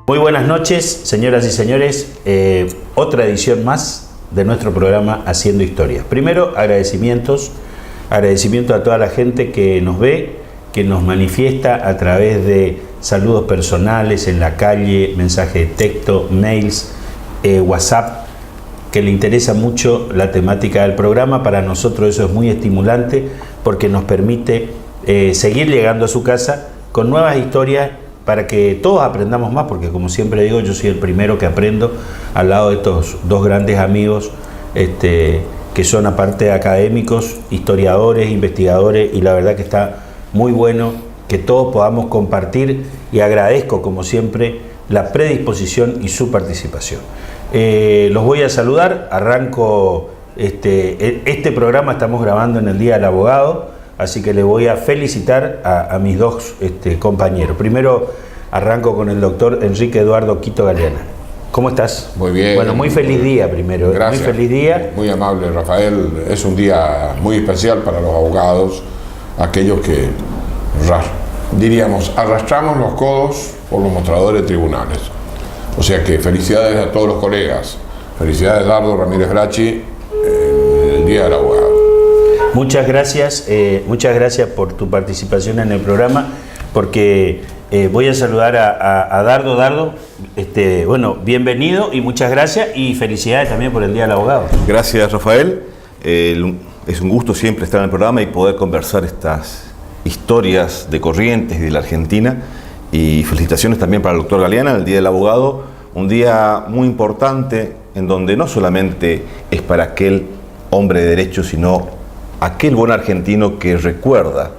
Muy buenas noches, señoras y señores. Otra edición más de nuestro programa Haciendo Historia. Primero, agradecimiento a toda la gente que nos ve, que nos manifiesta a través de saludos personales en la calle, mensaje de texto, mails, WhatsApp, que le interesa mucho la temática del programa. Para nosotros eso es muy estimulante porque nos permite seguir llegando a su casa con nuevas historias para que todos aprendamos más, porque como siempre digo, yo soy el primero que aprendo al lado de estos dos grandes amigos que son, aparte de académicos, historiadores, investigadores, y la verdad que está muy bueno que todos podamos compartir, y agradezco como siempre la predisposición y su participación. Los voy a saludar. Arranco este programa, estamos grabando en el Día del Abogado, así que le voy a felicitar a mis dos compañeros. Primero arranco con el doctor Enrique Eduardo Quito Galeana. ¿Cómo estás? Muy bien. Bueno, muy feliz día primero. Gracias. Muy feliz día. Muy amable, Rafael. Es un día muy especial para los abogados, aquellos que, diríamos, arrastramos los codos por los mostradores de tribunales. O sea que felicidades a todos los colegas. Felicidades, Dardo Ramírez Bracci, en el Día del Abogado. Muchas gracias por tu participación en el programa, porque voy a saludar a Dardo. Dardo, bueno, bienvenido y muchas gracias, y felicidades también por el Día del Abogado. Gracias, Rafael. Es un gusto siempre estar en el programa y poder conversar estas historias de Corrientes y de la Argentina. Y felicitaciones también para el doctor Galeana, el Día del Abogado, un día muy importante en donde no solamente es para aquel hombre de derecho, sino aquel buen argentino que recuerda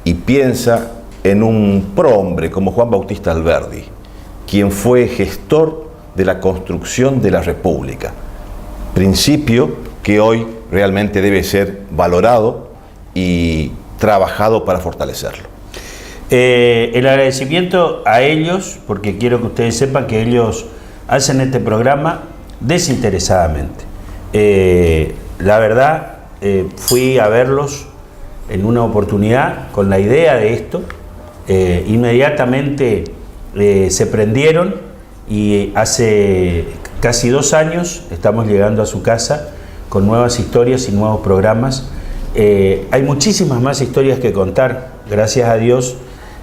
y piensa en un prohombre como Juan Bautista Alberdi, quien fue gestor de la construcción de la República, principio que hoy realmente debe ser valorado y trabajado para fortalecerlo. El agradecimiento a ellos, porque quiero que ustedes sepan que ellos hacen este programa desinteresadamente. La verdad, fui a verlos en una oportunidad con la idea de esto. Inmediatamente se prendieron, y hace casi 2 años estamos llegando a su casa con nuevas historias y nuevos programas. Hay muchísimas más historias que contar, gracias a Dios.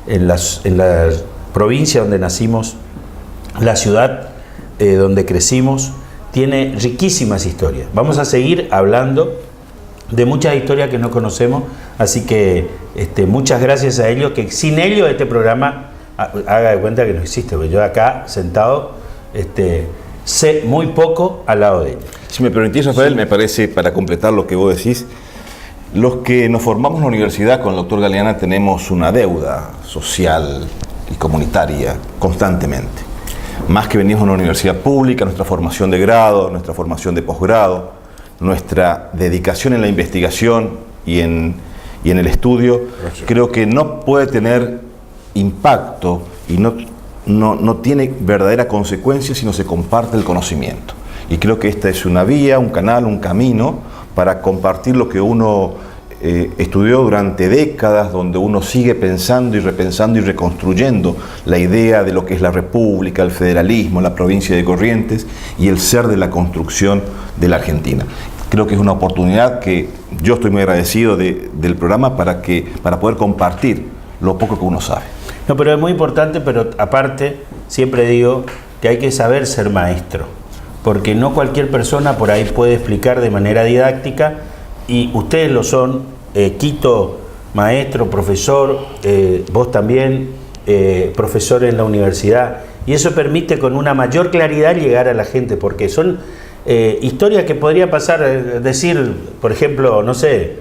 En la provincia donde nacimos, la ciudad donde crecimos, tiene riquísimas historias. Vamos a seguir hablando de muchas historias que no conocemos, así que muchas gracias a ellos, que sin ellos este programa, haga de cuenta que no existe, porque yo acá sentado sé muy poco al lado de ellos. Si me permitís, Rafael, sí. Me parece, para completar lo que vos decís, los que nos formamos en la universidad con el doctor Galeana tenemos una deuda social y comunitaria constantemente. Más que venimos a una universidad pública, nuestra formación de grado, nuestra formación de posgrado, nuestra dedicación en la investigación y en el estudio, creo que no puede tener impacto y no tiene verdadera consecuencia si no se comparte el conocimiento. Y creo que esta es una vía, un canal, un camino para compartir lo que uno estudió durante décadas, donde uno sigue pensando y repensando y reconstruyendo la idea de lo que es la República, el federalismo, la provincia de Corrientes y el ser de la construcción de la Argentina. Creo que es una oportunidad que yo estoy muy agradecido del programa para poder compartir lo poco que uno sabe. No, pero es muy importante, pero aparte siempre digo que hay que saber ser maestro, porque no cualquier persona por ahí puede explicar de manera didáctica, y ustedes lo son. Quito, maestro, profesor, vos también, profesor en la universidad, y eso permite con una mayor claridad llegar a la gente, porque son historias que podría pasar, decir, por ejemplo, no sé,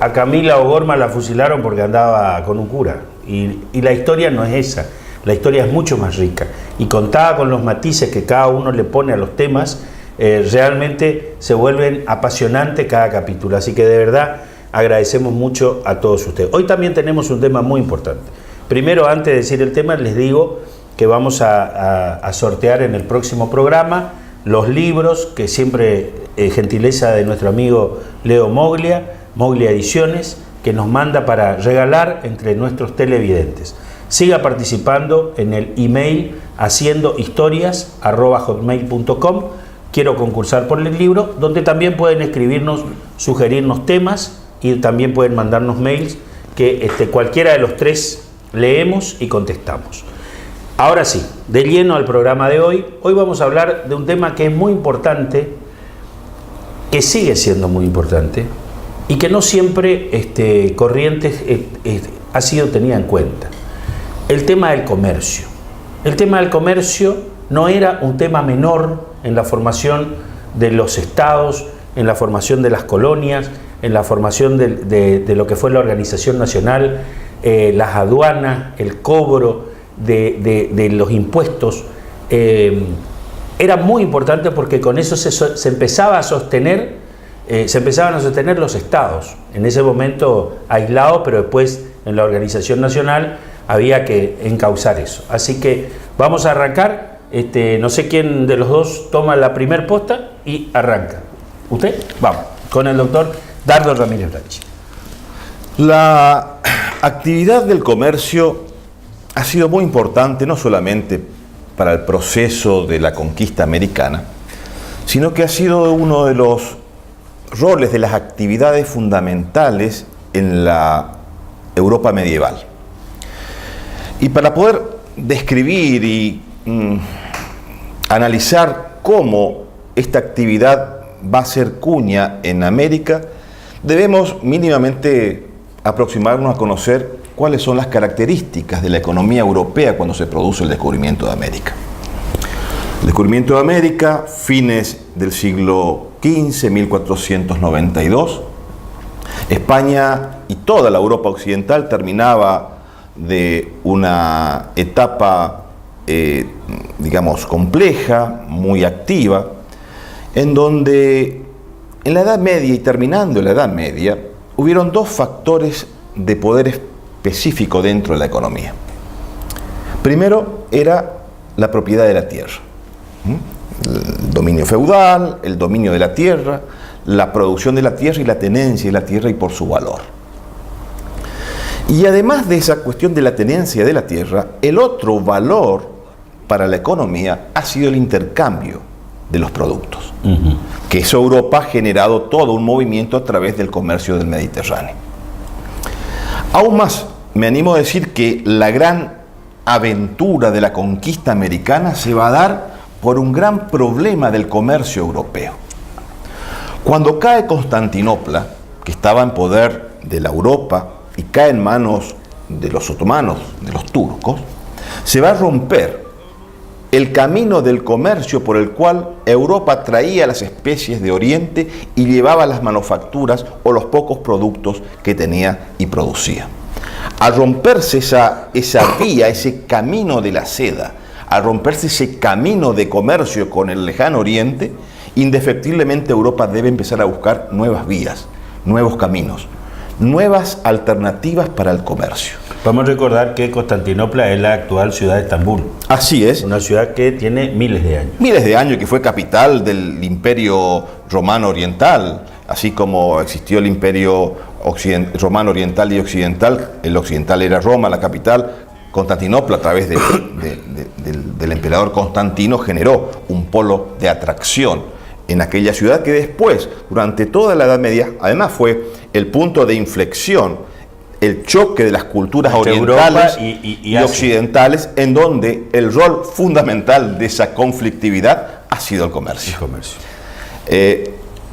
a Camila O'Gorman la fusilaron porque andaba con un cura, y la historia no es esa. La historia es mucho más rica, y contada con los matices que cada uno le pone a los temas, realmente se vuelven apasionantes cada capítulo. Así que de verdad agradecemos mucho a todos ustedes. Hoy también tenemos un tema muy importante. Primero, antes de decir el tema, les digo que vamos a sortear en el próximo programa los libros, que siempre gentileza de nuestro amigo Leo Moglia Ediciones, que nos manda para regalar entre nuestros televidentes. siga participando en el email haciendohistorias@hotmail.com. Quiero concursar por el libro, donde también pueden escribirnos, sugerirnos temas y también pueden mandarnos mails que cualquiera de los tres leemos y contestamos. Ahora sí, de lleno al programa de hoy. Hoy vamos a hablar de un tema que es muy importante, que sigue siendo muy importante y que no siempre Corrientes ha sido tenida en cuenta. El tema del comercio. El tema del comercio no era un tema menor en la formación de los estados, en la formación de las colonias, en la formación de lo que fue la organización nacional, las aduanas, el cobro de los impuestos. Era muy importante porque con eso se empezaban a sostener los estados, en ese momento aislados, pero después en la organización nacional había que encauzar eso. Así que vamos a arrancar. No sé quién de los dos toma la primer posta y arranca. ¿Usted? Vamos, con el doctor Dardo Ramírez Branchi. La actividad del comercio ha sido muy importante no solamente para el proceso de la conquista americana, sino que ha sido uno de los roles de las actividades fundamentales en la Europa medieval. Y para poder describir y analizar cómo esta actividad va a ser cuña en América, debemos mínimamente aproximarnos a conocer cuáles son las características de la economía europea cuando se produce el descubrimiento de América. El descubrimiento de América, fines del siglo XV, 1492, España y toda la Europa occidental terminaba de una etapa, digamos, compleja, muy activa, en donde en la Edad Media y terminando la Edad Media, hubieron dos factores de poder específico dentro de la economía. Primero era la propiedad de la tierra, el dominio feudal, el dominio de la tierra, la producción de la tierra y la tenencia de la tierra y por su valor. Y además de esa cuestión de la tenencia de la tierra, el otro valor para la economía ha sido el intercambio de los productos, que eso Europa ha generado todo un movimiento a través del comercio del Mediterráneo. Aún más, me animo a decir que la gran aventura de la conquista americana se va a dar por un gran problema del comercio europeo. Cuando cae Constantinopla, que estaba en poder de la Europa, y cae en manos de los otomanos, de los turcos, se va a romper el camino del comercio por el cual Europa traía las especies de Oriente y llevaba las manufacturas o los pocos productos que tenía y producía. Al romperse esa vía, ese camino de la seda, al romperse ese camino de comercio con el lejano Oriente, indefectiblemente Europa debe empezar a buscar nuevas vías, nuevos caminos, nuevas alternativas para el comercio. Vamos a recordar que Constantinopla es la actual ciudad de Estambul. Así es. Una ciudad que tiene miles de años. Miles de años, que fue capital del Imperio Romano Oriental, así como existió el Imperio Romano Oriental y Occidental. El occidental era Roma, la capital. Constantinopla, a través del emperador Constantino, generó un polo de atracción en aquella ciudad que después, durante toda la Edad Media, además fue el punto de inflexión, el choque de las culturas orientales y occidentales, en donde el rol fundamental de esa conflictividad ha sido el comercio.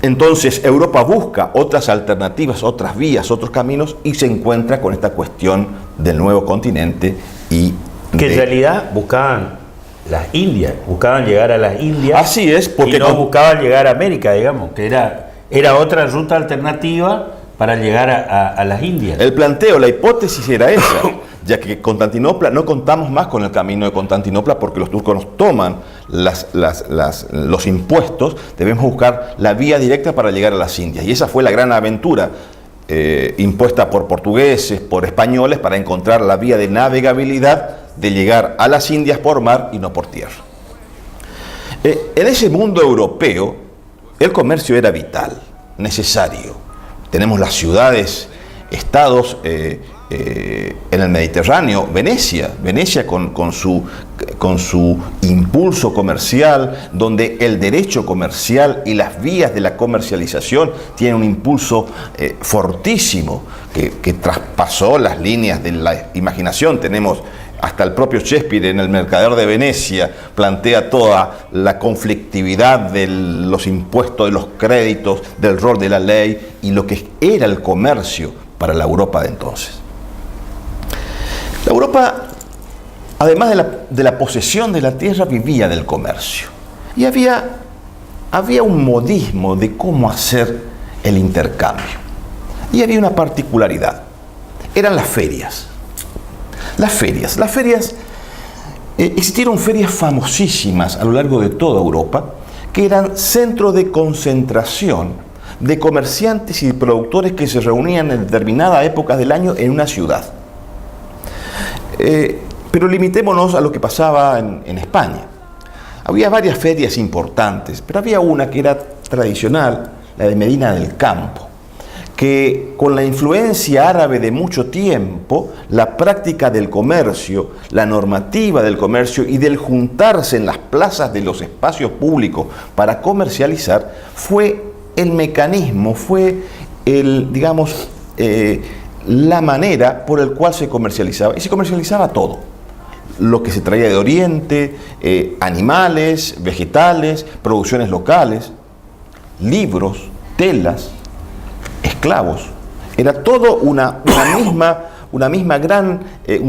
Entonces Europa busca otras alternativas, otras vías, otros caminos, y se encuentra con esta cuestión del nuevo continente y que en realidad buscaban las Indias, buscaban llegar a las Indias. Así es, porque y no buscaban llegar a América, digamos, que era otra ruta alternativa para llegar a las Indias. El planteo, la hipótesis era esa, ya que Constantinopla, no contamos más con el camino de Constantinopla porque los turcos nos toman los impuestos, debemos buscar la vía directa para llegar a las Indias. Y esa fue la gran aventura impuesta por portugueses, por españoles, para encontrar la vía de navegabilidad de llegar a las Indias por mar y no por tierra. En ese mundo europeo, el comercio era vital, necesario. Tenemos las ciudades, estados en el Mediterráneo, Venecia con su impulso comercial, donde el derecho comercial y las vías de la comercialización tienen un impulso fortísimo que traspasó las líneas de la imaginación. Tenemos hasta el propio Shakespeare en El Mercader de Venecia plantea toda la conflictividad de los impuestos, de los créditos, del rol de la ley y lo que era el comercio para la Europa de entonces. La Europa, además de la posesión de la tierra, vivía del comercio. Y había un modismo de cómo hacer el intercambio. Y había una particularidad. Eran las ferias. Las ferias. Existieron ferias famosísimas a lo largo de toda Europa, que eran centros de concentración de comerciantes y productores que se reunían en determinadas épocas del año en una ciudad. Pero limitémonos a lo que pasaba en España. Había varias ferias importantes, pero había una que era tradicional, la de Medina del Campo, que con la influencia árabe de mucho tiempo, la práctica del comercio, la normativa del comercio y del juntarse en las plazas de los espacios públicos para comercializar, fue el mecanismo, fue la manera por el cual se comercializaba. Y se comercializaba todo. Lo que se traía de Oriente, animales, vegetales, producciones locales, libros, telas, esclavos. Era todo un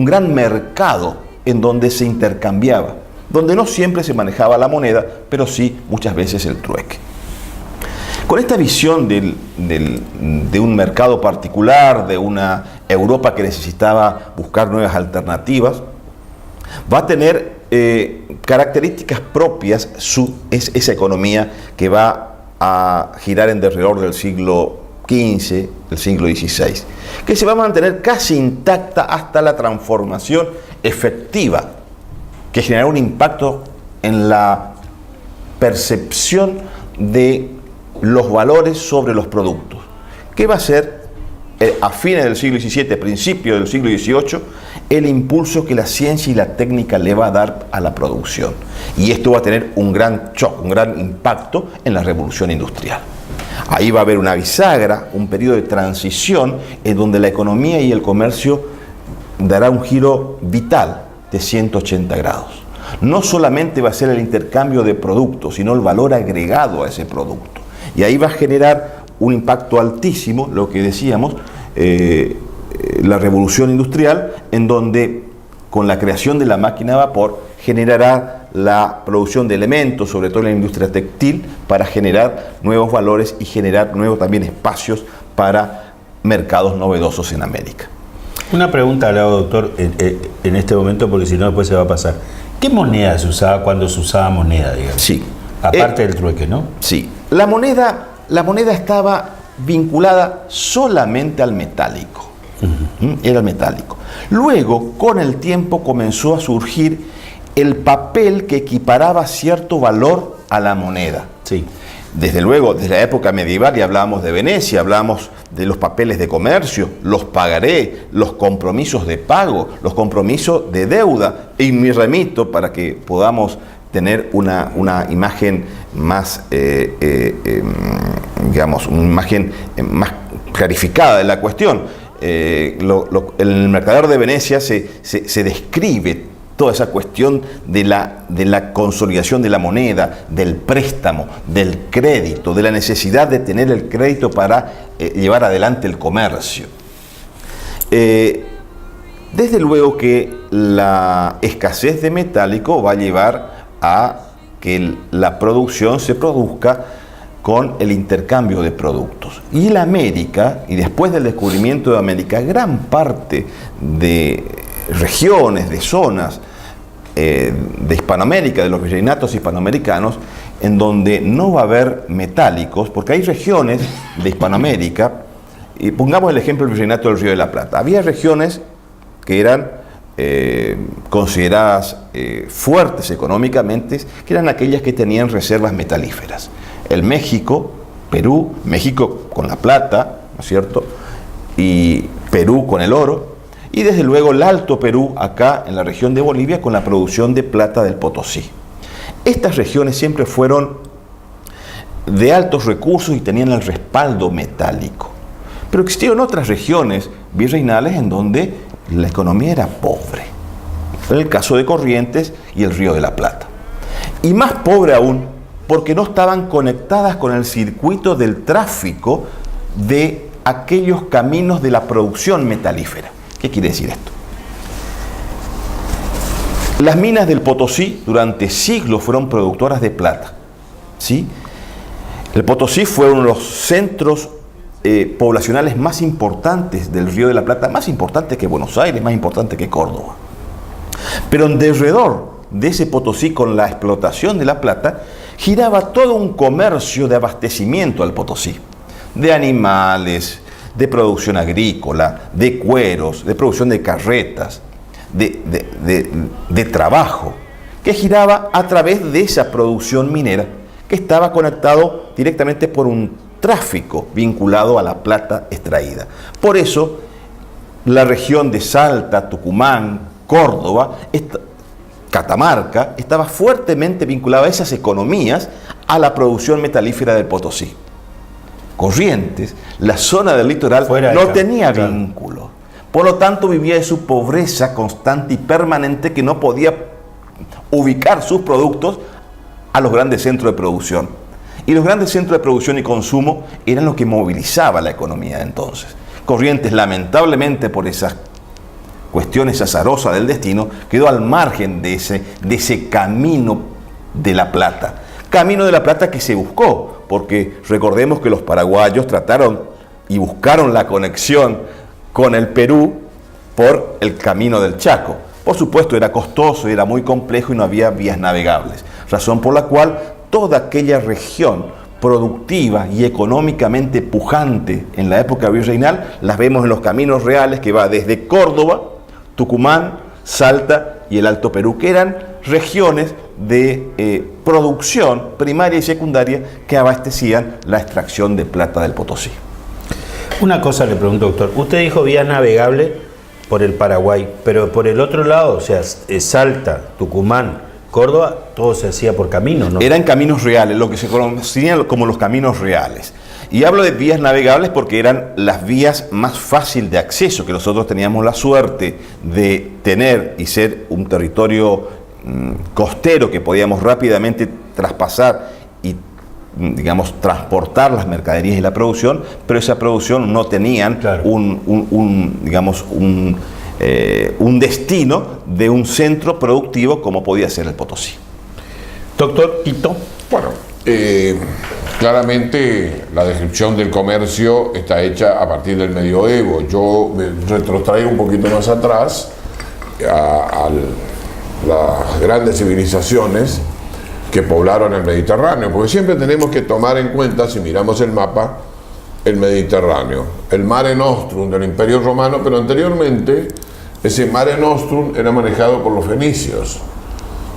gran mercado en donde se intercambiaba, donde no siempre se manejaba la moneda, pero sí muchas veces el trueque. Con esta visión de un mercado particular, de una Europa que necesitaba buscar nuevas alternativas, va a tener características propias esa economía que va a girar en derredor del siglo XV, el siglo XVI, que se va a mantener casi intacta hasta la transformación efectiva, que generará un impacto en la percepción de los valores sobre los productos, que va a ser a fines del siglo XVII, principios del siglo XVIII, el impulso que la ciencia y la técnica le va a dar a la producción. Y esto va a tener un gran shock, un gran impacto en la revolución industrial. Ahí va a haber una bisagra, un periodo de transición en donde la economía y el comercio dará un giro vital de 180 grados. No solamente va a ser el intercambio de productos, sino el valor agregado a ese producto. Y ahí va a generar un impacto altísimo, lo que decíamos, la revolución industrial, en donde con la creación de la máquina a vapor generará la producción de elementos, sobre todo en la industria textil, para generar nuevos valores y generar nuevos también espacios para mercados novedosos en América. Una pregunta, doctor, en este momento, porque si no después se va a pasar. ¿Qué moneda se usaba cuando se usaba moneda, digamos? Sí. Aparte del trueque, ¿no? Sí. La moneda estaba vinculada solamente al metálico. Era el metálico. Luego, con el tiempo, comenzó a surgir el papel que equiparaba cierto valor a la moneda. Sí. Desde luego, desde la época medieval, y hablábamos de Venecia, hablábamos de los papeles de comercio, los pagaré, los compromisos de pago, los compromisos de deuda. Y me remito para que podamos tener una imagen más, una imagen más clarificada de la cuestión. En el Mercader de Venecia se describe toda esa cuestión de la consolidación de la moneda, del préstamo, del crédito, de la necesidad de tener el crédito para llevar adelante el comercio. Desde luego que la escasez de metálico va a llevar a que la producción se produzca con el intercambio de productos. Y la América, y después del descubrimiento de América, gran parte de regiones, de zonas de Hispanoamérica, de los virreinatos hispanoamericanos, en donde no va a haber metálicos, porque hay regiones de Hispanoamérica, y pongamos el ejemplo del virreinato del Río de la Plata. Había regiones que eran consideradas fuertes económicamente, que eran aquellas que tenían reservas metalíferas. El México, Perú, México con la plata, ¿no es cierto? Y Perú con el oro, y desde luego el Alto Perú, acá en la región de Bolivia, con la producción de plata del Potosí. Estas regiones siempre fueron de altos recursos y tenían el respaldo metálico. Pero existieron otras regiones virreinales en donde la economía era pobre. En el caso de Corrientes y el Río de la Plata. Y más pobre aún porque no estaban conectadas con el circuito del tráfico de aquellos caminos de la producción metalífera. ¿Qué quiere decir esto? Las minas del Potosí durante siglos fueron productoras de plata, ¿sí? El Potosí fue uno de los centros poblacionales más importantes del Río de la Plata, más importante que Buenos Aires, más importante que Córdoba. Pero en derredor de ese Potosí, con la explotación de la plata, giraba todo un comercio de abastecimiento al Potosí, de animales, de producción agrícola, de cueros, de producción de carretas, de trabajo, que giraba a través de esa producción minera, que estaba conectado directamente por un tráfico vinculado a la plata extraída. Por eso, la región de Salta, Tucumán, Córdoba, Catamarca, estaba fuertemente vinculada a esas economías, a la producción metalífera del Potosí. Corrientes, la zona del litoral, no tenía vínculo. Por lo tanto, vivía de su pobreza constante y permanente, que no podía ubicar sus productos a los grandes centros de producción. Y los grandes centros de producción y consumo eran lo que movilizaba la economía de entonces. Corrientes, lamentablemente por esas cuestiones azarosas del destino, quedó al margen de ese camino de la plata. Camino de la plata que se buscó, porque recordemos que los paraguayos trataron y buscaron la conexión con el Perú por el camino del Chaco. Por supuesto, era costoso, era muy complejo y no había vías navegables, razón por la cual toda aquella región productiva y económicamente pujante en la época virreinal las vemos en los caminos reales, que va desde Córdoba, Tucumán, Salta y el Alto Perú, que eran regiones de producción primaria y secundaria que abastecían la extracción de plata del Potosí. Una cosa le pregunto, doctor. Usted dijo vías navegables por el Paraguay, pero por el otro lado, o sea, Salta, Tucumán, Córdoba, todo se hacía por caminos, ¿no? Eran caminos reales, lo que se conocían como los caminos reales. Y hablo de vías navegables porque eran las vías más fáciles de acceso, que nosotros teníamos la suerte de tener y ser un territorio costero que podíamos rápidamente traspasar y, digamos, transportar las mercaderías y la producción, pero esa producción no tenían claro. un destino de un centro productivo como podía ser el Potosí. Doctor Quito. Bueno, claramente la descripción del comercio está hecha a partir del medioevo. Yo me retrotraigo un poquito más atrás a las grandes civilizaciones que poblaron el Mediterráneo, porque siempre tenemos que tomar en cuenta, si miramos el mapa, el Mediterráneo, el Mare Nostrum del Imperio Romano, pero anteriormente ese Mare Nostrum era manejado por los fenicios,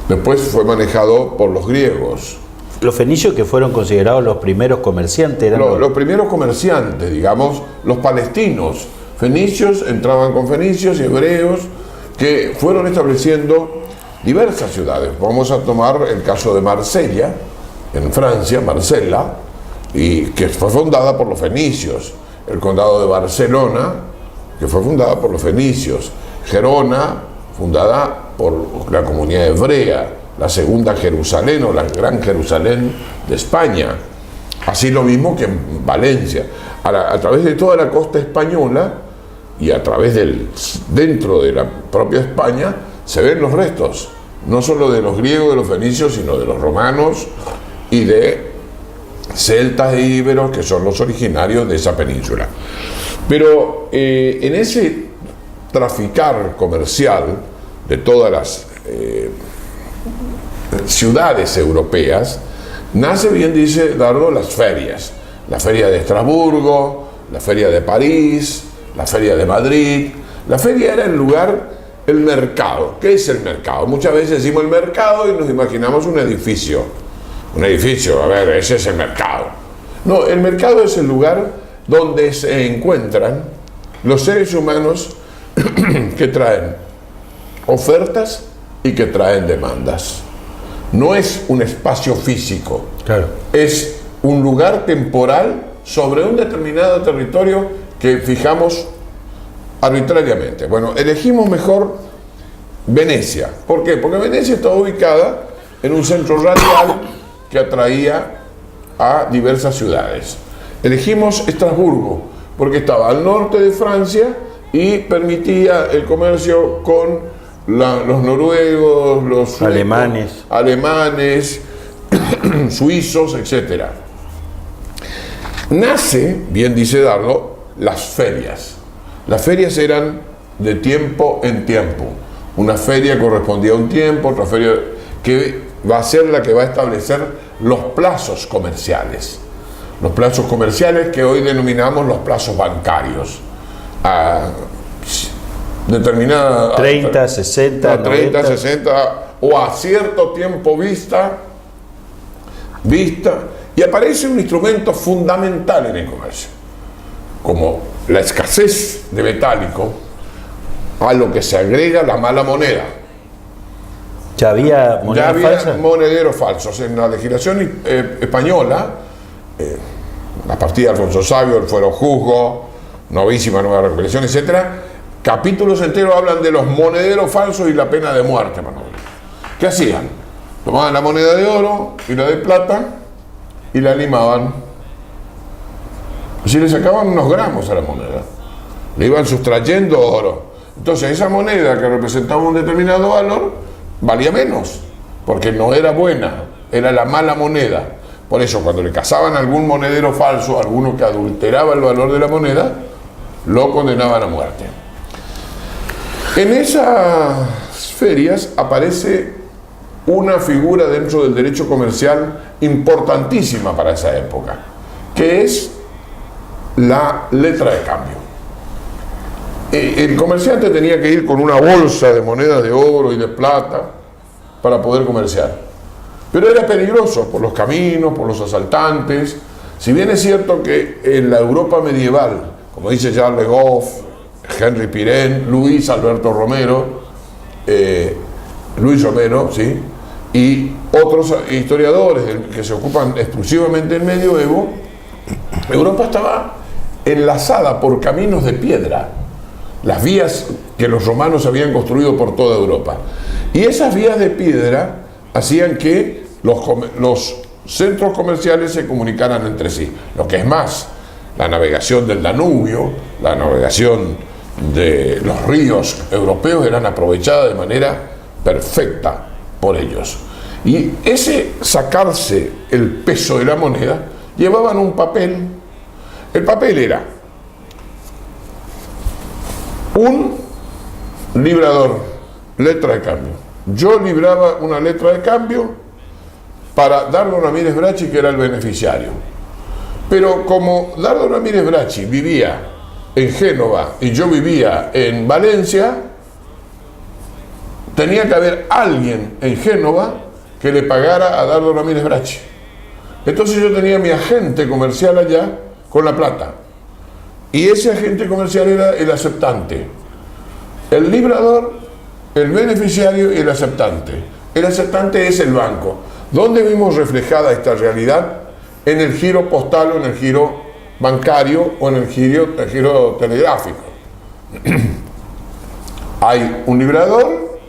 después fue manejado por los griegos. Los fenicios, que fueron considerados los primeros comerciantes, eran los primeros comerciantes, digamos, los palestinos. Fenicios entraban con fenicios y hebreos que fueron estableciendo diversas ciudades. Vamos a tomar el caso de Marsella, en Francia, Marsella, y que fue fundada por los fenicios. El condado de Barcelona, que fue fundada por los fenicios. Gerona, fundada por la comunidad hebrea. La segunda Jerusalén, o la Gran Jerusalén de España. Así lo mismo que en Valencia. A través de toda la costa española y a través dentro de la propia España, se ven los restos, no solo de los griegos, de los fenicios, sino de los romanos y de celtas e íberos, que son los originarios de esa península. Pero en ese traficar comercial de todas las ciudades europeas, nace, bien dice Dardo, las ferias. La feria de Estrasburgo, la feria de París, la feria de Madrid. La feria era el lugar, el mercado. ¿Qué es el mercado? Muchas veces decimos el mercado y nos imaginamos un edificio. Un edificio, a ver, ese es el mercado. No, el mercado es el lugar donde se encuentran los seres humanos que traen ofertas y que traen demandas. No es un espacio físico, Claro. es un lugar temporal sobre un determinado territorio que fijamos arbitrariamente. Bueno, elegimos mejor Venecia. ¿Por qué? Porque Venecia estaba ubicada en un centro radial que atraía a diversas ciudades. Elegimos Estrasburgo porque estaba al norte de Francia y permitía el comercio con los noruegos, los suecos, alemanes, suizos, etc. Nace, bien dice Dardo, las ferias. Las ferias eran de tiempo en tiempo. Una feria correspondía a un tiempo, otra feria que va a ser la que va a establecer los plazos comerciales. Los plazos comerciales que hoy denominamos los plazos bancarios. A determinada 30, 60, a 30, 90. 60 o a cierto tiempo vista, y aparece un instrumento fundamental en el comercio, como la escasez de metálico, a lo que se agrega la mala moneda. ¿Ya había moneda Ya había falsa? monederos falsos. En la legislación española, a partir de Alfonso Sabio, el Fuero Juzgo, Novísima Nueva Recopilación, etcétera, capítulos enteros hablan de los monederos falsos y la pena de muerte. ¿Qué hacían? Tomaban la moneda de oro y la de plata y la limaban. Así le sacaban unos gramos a la moneda. Le iban sustrayendo oro. Entonces esa moneda que representaba un determinado valor valía menos, porque no era buena, era la mala moneda. Por eso cuando le cazaban algún monedero falso, alguno que adulteraba el valor de la moneda, lo condenaban a muerte. En esas ferias aparece una figura dentro del derecho comercial importantísima para esa época, que es la letra de cambio. El comerciante tenía que ir con una bolsa de monedas de oro y de plata para poder comerciar. Pero era peligroso por los caminos, por los asaltantes. Si bien es cierto que en la Europa medieval, como dice Charles Goff, Henry Pirén, Luis Alberto Romero, Luis Romero, ¿sí?, y otros historiadores que se ocupan exclusivamente del medioevo, Europa estaba enlazada por caminos de piedra, las vías que los romanos habían construido por toda Europa. Y esas vías de piedra hacían que los centros comerciales se comunicaran entre sí. Lo que es más, la navegación del Danubio, la navegación de los ríos europeos eran aprovechadas de manera perfecta por ellos. Y ese sacarse el peso de la moneda, llevaban un papel. El papel era un librador, letra de cambio. Yo libraba una letra de cambio para Dardo Ramírez Bracci, que era el beneficiario. Pero como Dardo Ramírez Bracci vivía en Génova y yo vivía en Valencia, tenía que haber alguien en Génova que le pagara a Dardo Ramírez Bracci. Entonces yo tenía mi agente comercial allá con la plata. Y ese agente comercial era el aceptante. El librador, el beneficiario y el aceptante. El aceptante es el banco. ¿Dónde vimos reflejada esta realidad? En el giro postal o en el giro bancario o en el giro telegráfico. Hay un librador,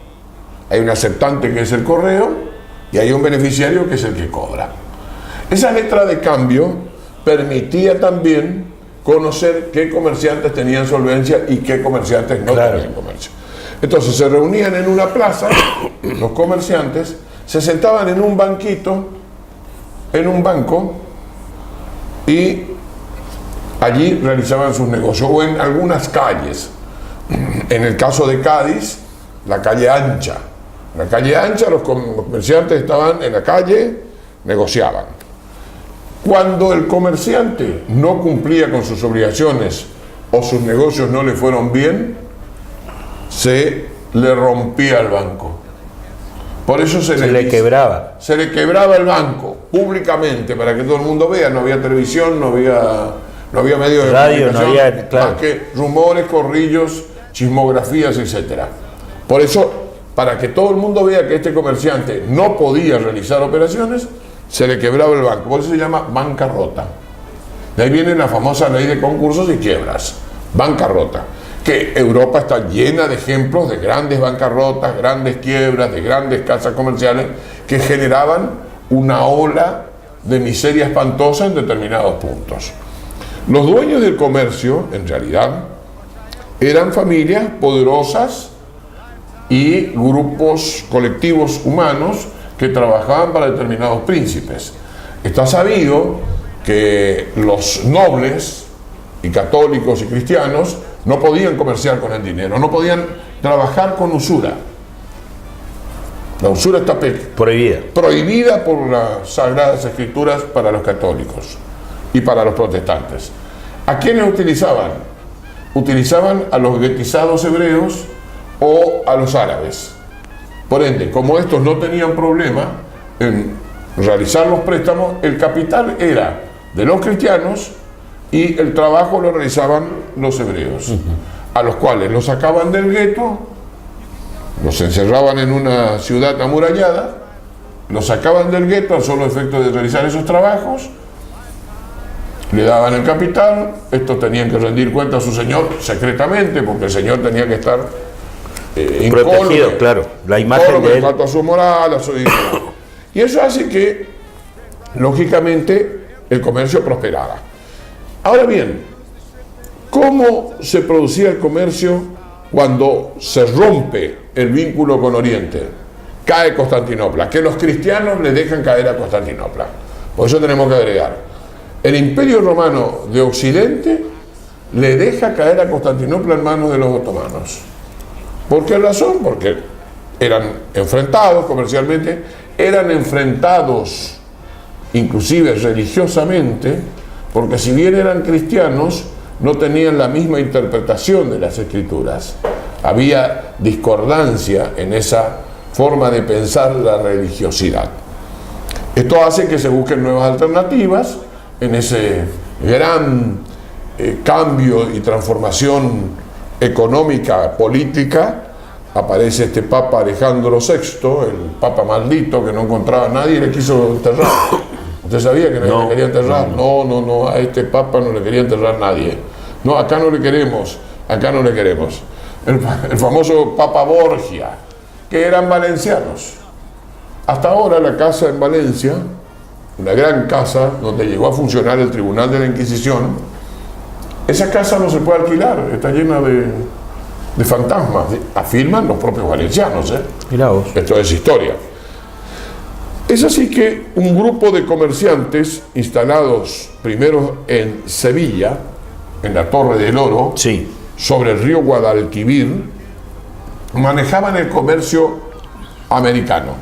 hay un aceptante que es el correo y hay un beneficiario que es el que cobra. Esa letra de cambio permitía también conocer qué comerciantes tenían solvencia y qué comerciantes no tenían comercio. Entonces se reunían en una plaza, los comerciantes, se sentaban en un banquito, en un banco, y allí realizaban sus negocios, o en algunas calles. En el caso de Cádiz, la calle ancha. En la calle ancha los comerciantes estaban en la calle, negociaban. Cuando el comerciante no cumplía con sus obligaciones o sus negocios no le fueron bien, se le rompía el banco. Por eso se le quebraba. Se le quebraba el banco públicamente para que todo el mundo vea. No había televisión, no había medios de radio, comunicación, no había, claro, más que rumores, corrillos chismografías, etc. Por eso, para que todo el mundo vea que este comerciante no podía realizar operaciones, se le quebraba el banco. Por eso se llama bancarrota. De ahí viene la famosa ley de concursos y quiebras, bancarrota. Que Europa está llena de ejemplos de grandes bancarrotas, grandes quiebras, de grandes casas comerciales que generaban una ola de miseria espantosa en determinados puntos. Los dueños del comercio, en realidad, eran familias poderosas y grupos colectivos humanos que trabajaban para determinados príncipes. Está sabido que los nobles y católicos y cristianos no podían comerciar con el dinero, no podían trabajar con usura. La usura está prohibida por las Sagradas Escrituras para los católicos y para los protestantes. ¿A quiénes utilizaban? Utilizaban a los guetizados hebreos o a los árabes. Por ende, como estos no tenían problema en realizar los préstamos, el capital era de los cristianos y el trabajo lo realizaban los hebreos, a los cuales los sacaban del gueto, los encerraban en una ciudad amurallada, los sacaban del gueto al solo efecto de realizar esos trabajos, le daban el capital, estos tenían que rendir cuenta a su señor secretamente, porque el señor tenía que estar protegido, claro, la imagen de él. En cuanto a su moral, a su dignidad. Y eso hace que, lógicamente, el comercio prosperara. Ahora bien, ¿cómo se producía el comercio cuando se rompe el vínculo con Oriente? Cae Constantinopla, que los cristianos le dejan caer a Constantinopla. Por eso tenemos que agregar, el Imperio Romano de Occidente le deja caer a Constantinopla en manos de los otomanos. ¿Por qué razón? Porque eran enfrentados comercialmente, eran enfrentados inclusive religiosamente, porque si bien eran cristianos, no tenían la misma interpretación de las Escrituras. Había discordancia en esa forma de pensar la religiosidad. Esto hace que se busquen nuevas alternativas en ese gran cambio y transformación económica, política. Aparece este Papa Alejandro VI, el Papa maldito que no encontraba a nadie y le quiso enterrar. ¿Usted sabía que nadie le quería enterrar? No, a este Papa no le quería enterrar nadie. No, acá no le queremos, acá no le queremos. El famoso Papa Borgia, que eran valencianos. Hasta ahora la casa en Valencia, una gran casa donde llegó a funcionar el Tribunal de la Inquisición, esa casa no se puede alquilar, está llena de fantasmas, afirman los propios valencianos. Mirá vos. Esto es historia. Es así que un grupo de comerciantes instalados primero en Sevilla, en la Torre del Oro, sí, sobre el río Guadalquivir, manejaban el comercio americano.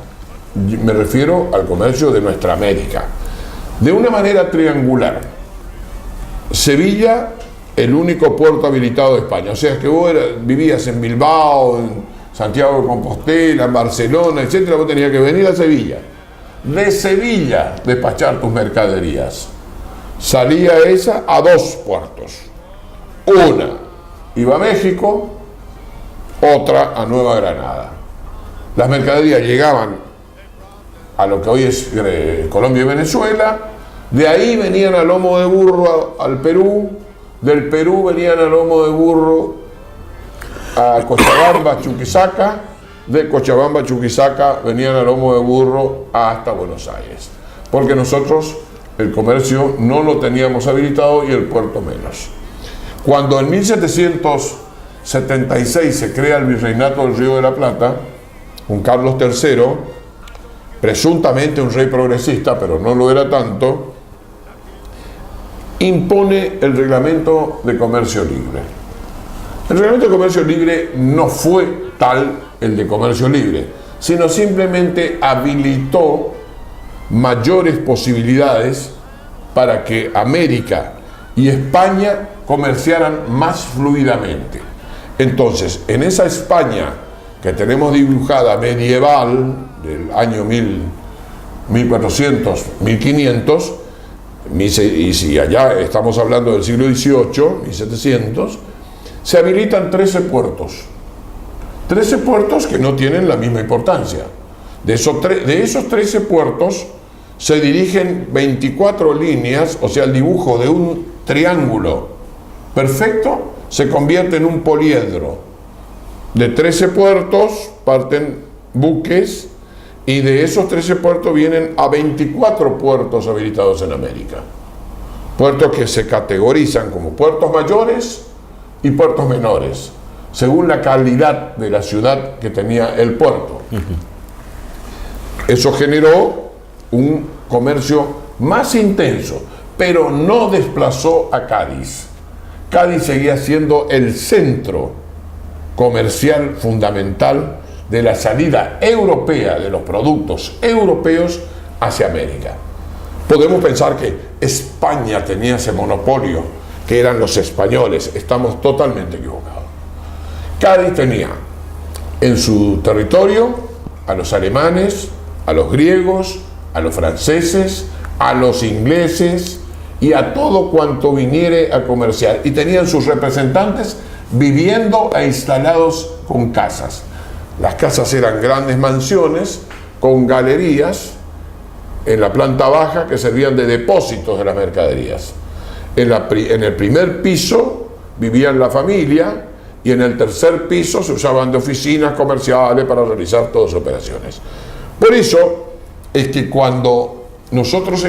Me refiero al comercio de nuestra América, de una manera triangular. Sevilla, el único puerto habilitado de España, o sea que vos vivías en Bilbao, en Santiago de Compostela, en Barcelona, etcétera, vos tenías que venir a Sevilla. De Sevilla despachar tus mercaderías. Salía esa a dos puertos. Una iba a México, otra a Nueva Granada. Las mercaderías llegaban a lo que hoy es Colombia y Venezuela, de ahí venían a lomo de burro al Perú, del Perú venían a lomo de burro a Cochabamba, Chuquisaca, de Cochabamba, Chuquisaca venían a lomo de burro hasta Buenos Aires, porque nosotros el comercio no lo teníamos habilitado y el puerto menos. Cuando en 1776 se crea el Virreinato del Río de la Plata, con Carlos III, presuntamente un rey progresista, pero no lo era tanto, impone el Reglamento de Comercio Libre. El Reglamento de Comercio Libre no fue tal el de Comercio Libre, sino simplemente habilitó mayores posibilidades para que América y España comerciaran más fluidamente. Entonces, en esa España que tenemos dibujada medieval, del año 1400, 1500, y si allá estamos hablando del siglo XVIII, 1700, se habilitan 13 puertos. 13 puertos que no tienen la misma importancia. De esos 13 puertos se dirigen 24 líneas, o sea, el dibujo de un triángulo perfecto se convierte en un poliedro. De 13 puertos parten buques y de esos 13 puertos vienen a 24 puertos habilitados en América. Puertos que se categorizan como puertos mayores y puertos menores, según la calidad de la ciudad que tenía el puerto. Eso generó un comercio más intenso, pero no desplazó a Cádiz. Cádiz seguía siendo el centro comercial fundamental de la salida europea de los productos europeos hacia América. Podemos pensar que España tenía ese monopolio, que eran los españoles. Estamos totalmente equivocados. Cádiz tenía en su territorio a los alemanes, a los griegos, a los franceses, a los ingleses y a todo cuanto viniere a comerciar. Y tenían sus representantes viviendo e instalados con casas. Las casas eran grandes mansiones con galerías en la planta baja que servían de depósitos de las mercaderías. En el primer piso vivían la familia y en el tercer piso se usaban de oficinas comerciales para realizar todas las operaciones. Por eso es que cuando nosotros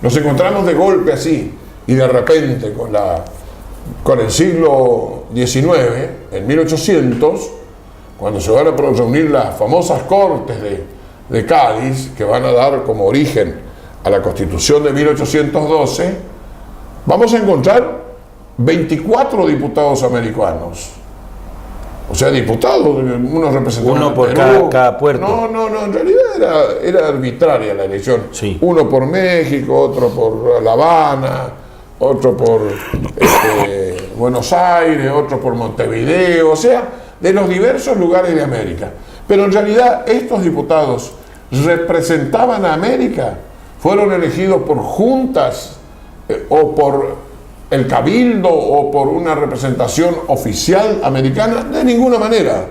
nos encontramos de golpe así y de repente con el siglo XIX, en 1800, cuando se van a reunir las famosas Cortes de Cádiz, que van a dar como origen a la Constitución de 1812, vamos a encontrar 24 diputados americanos. O sea, diputados, unos representantes. Uno por cada puerto. No, en realidad era arbitraria la elección. Sí. Uno por México, otro por La Habana, otro por Buenos Aires, otro por Montevideo, o sea, de los diversos lugares de América. Pero en realidad estos diputados representaban a América, fueron elegidos por juntas o por el cabildo o por una representación oficial americana, de ninguna manera.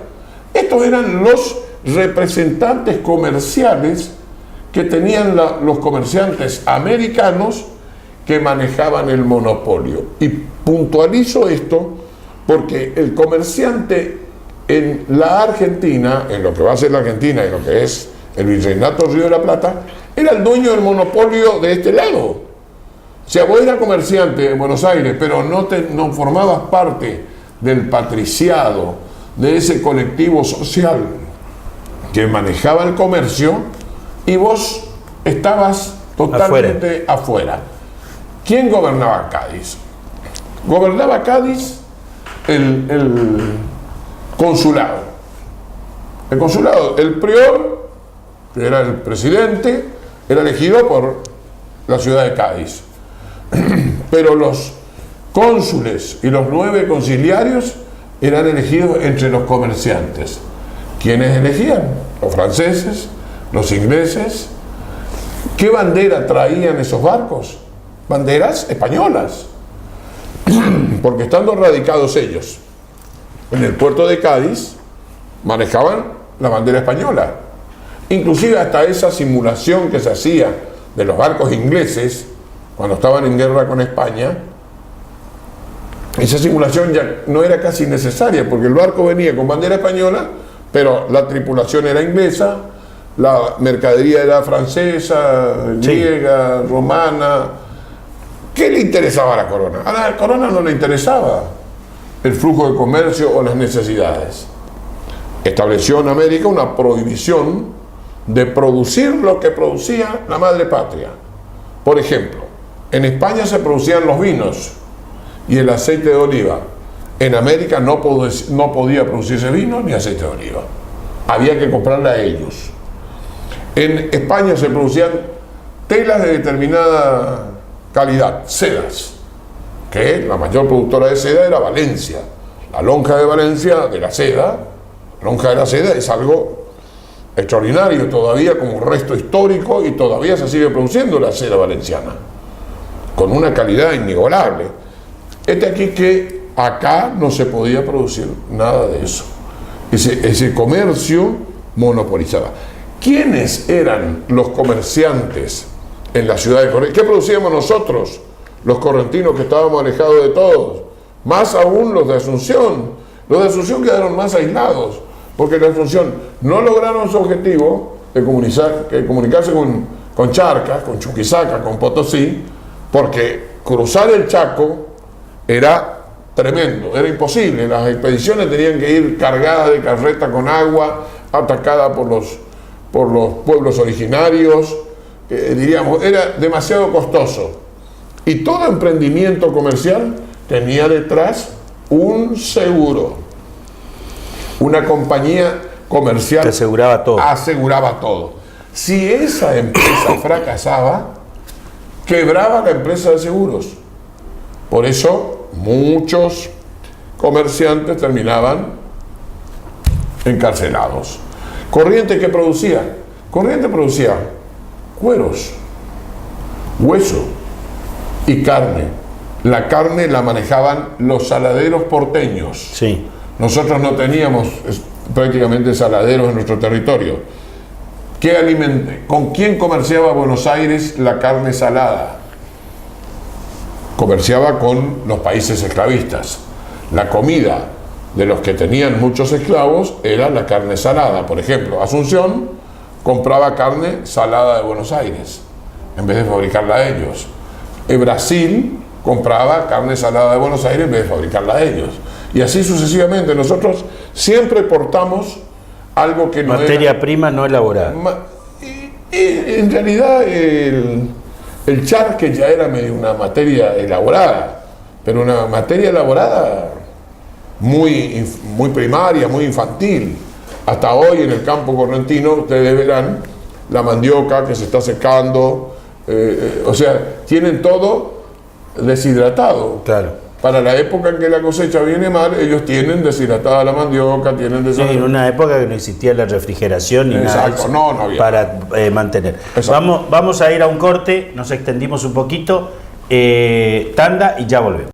Estos eran los representantes comerciales que tenían los comerciantes americanos que manejaban el monopolio. Y puntualizo esto porque el comerciante en la Argentina, en lo que va a ser la Argentina, en lo que es el Virreinato Río de la Plata, era el dueño del monopolio de este lado. O sea, vos eras comerciante en Buenos Aires, pero no formabas parte del patriciado, de ese colectivo social que manejaba el comercio, y vos estabas totalmente afuera. ¿Quién gobernaba Cádiz? Gobernaba Cádiz el consulado. El consulado, el prior, que era el presidente, era elegido por la ciudad de Cádiz. Pero los cónsules y los 9 conciliarios eran elegidos entre los comerciantes. ¿Quiénes elegían? Los franceses, los ingleses. ¿Qué bandera traían esos barcos? Banderas españolas. Porque estando radicados ellos en el puerto de Cádiz, manejaban la bandera española. Inclusive hasta esa simulación que se hacía de los barcos ingleses cuando estaban en guerra con España, esa simulación ya no era casi necesaria, porque el barco venía con bandera española, pero la tripulación era inglesa, la mercadería era francesa, griega, romana. ¿Qué le interesaba a la corona? A la corona no le interesaba el flujo de comercio o las necesidades. Estableció en América una prohibición de producir lo que producía la madre patria. Por ejemplo, en España se producían los vinos y el aceite de oliva. En América no podía producirse vino ni aceite de oliva. Había que comprarle a ellos. En España se producían telas de determinada calidad, sedas, que la mayor productora de seda era Valencia. La lonja de Valencia de la seda, la lonja de la seda es algo extraordinario todavía como resto histórico, y todavía se sigue produciendo la seda valenciana con una calidad inigualable. Aquí que Acá no se podía producir nada de eso. Ese comercio monopolizaba. ¿Quiénes eran los comerciantes en la ciudad de Corrientes? ¿Qué producíamos nosotros, los correntinos que estábamos alejados de todos? Más aún los de Asunción. Los de Asunción quedaron más aislados, porque en Asunción no lograron su objetivo de comunicarse con Charcas, con Chuquisaca, con Potosí, porque cruzar el Chaco era tremendo, era imposible. Las expediciones tenían que ir cargadas de carreta con agua, atacadas por los pueblos originarios, diríamos, era demasiado costoso. Y todo emprendimiento comercial tenía detrás un seguro, una compañía comercial que aseguraba todo. Si esa empresa fracasaba, quebraba la empresa de seguros. Por eso muchos comerciantes terminaban encarcelados. Corrientes, ¿qué producía? Corrientes producía cueros, hueso y carne. La carne la manejaban los saladeros porteños. Sí. Nosotros no teníamos prácticamente saladeros en nuestro territorio. ¿Con quién comerciaba Buenos Aires la carne salada? Comerciaba con los países esclavistas. La comida de los que tenían muchos esclavos era la carne salada. Por ejemplo, Asunción compraba carne salada de Buenos Aires en vez de fabricarla ellos. Brasil compraba carne salada de Buenos Aires en vez de fabricarla ellos. Y así sucesivamente. Nosotros siempre exportamos algo que no materia prima no elaborada. En realidad el charque ya era medio una materia elaborada, pero una materia elaborada muy primaria, muy infantil. Hasta hoy en el campo correntino ustedes verán la mandioca que se está secando, o sea, tienen todo deshidratado. Claro. Para la época en que la cosecha viene mal, ellos tienen deshidratada la mandioca, tienen deshidratada. En una época que no existía la refrigeración ni nada de eso, no había. Para mantener. Vamos a ir a un corte, nos extendimos un poquito, tanda y ya volvemos.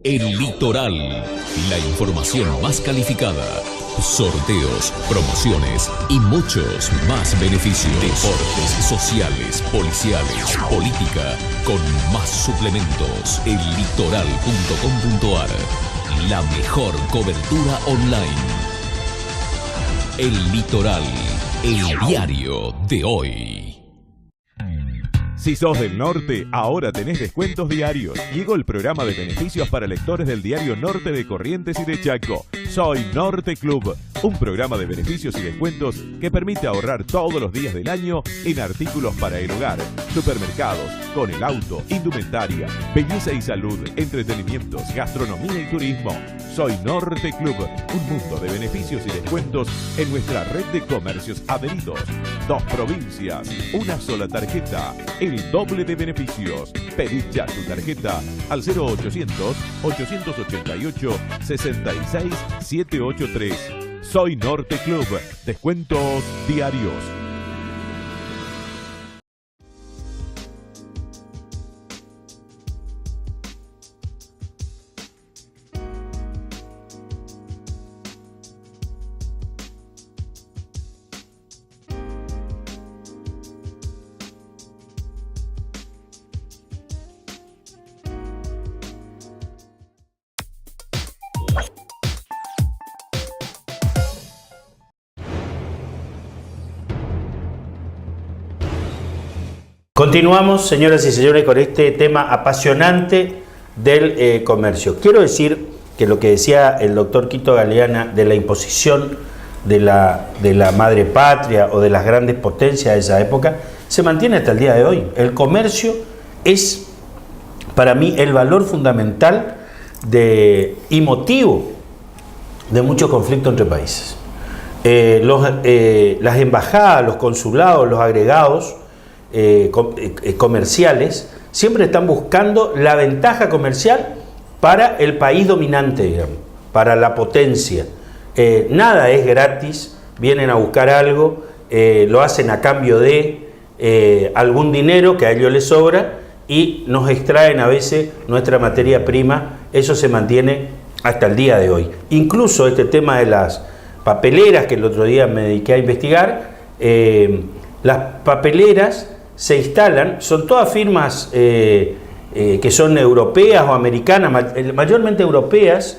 El Litoral, la información más calificada, sorteos, promociones y muchos más beneficios. Deportes, sociales, policiales, política, con más suplementos. Ellitoral.com.ar, la mejor cobertura online. El Litoral, el diario de hoy. Si sos del norte, ahora tenés descuentos diarios. Llegó el programa de beneficios para lectores del diario Norte de Corrientes y de Chaco. Soy Norte Club, un programa de beneficios y descuentos que permite ahorrar todos los días del año en artículos para el hogar, supermercados, con el auto, indumentaria, belleza y salud, entretenimientos, gastronomía y turismo. Soy Norte Club, un mundo de beneficios y descuentos en nuestra red de comercios adheridos. 2 provincias, una sola tarjeta, el doble de beneficios. Pedí ya tu tarjeta al 0800-888-66783. Soy Norte Club, descuentos diarios. Continuamos, señoras y señores, con este tema apasionante del comercio. Quiero decir que lo que decía el doctor Quito Galeana de la imposición de la madre patria o de las grandes potencias de esa época se mantiene hasta el día de hoy. El comercio es, para mí, el valor fundamental y motivo de muchos conflictos entre países. Las embajadas, los consulados, los agregados comerciales siempre están buscando la ventaja comercial para el país dominante, digamos, para la potencia. Nada es gratis, vienen a buscar algo, lo hacen a cambio de algún dinero que a ellos les sobra y nos extraen a veces nuestra materia prima. Eso se mantiene hasta el día de hoy. Incluso este tema de las papeleras, que el otro día me dediqué a investigar, las papeleras se instalan, son todas firmas que son europeas o americanas, mayormente europeas,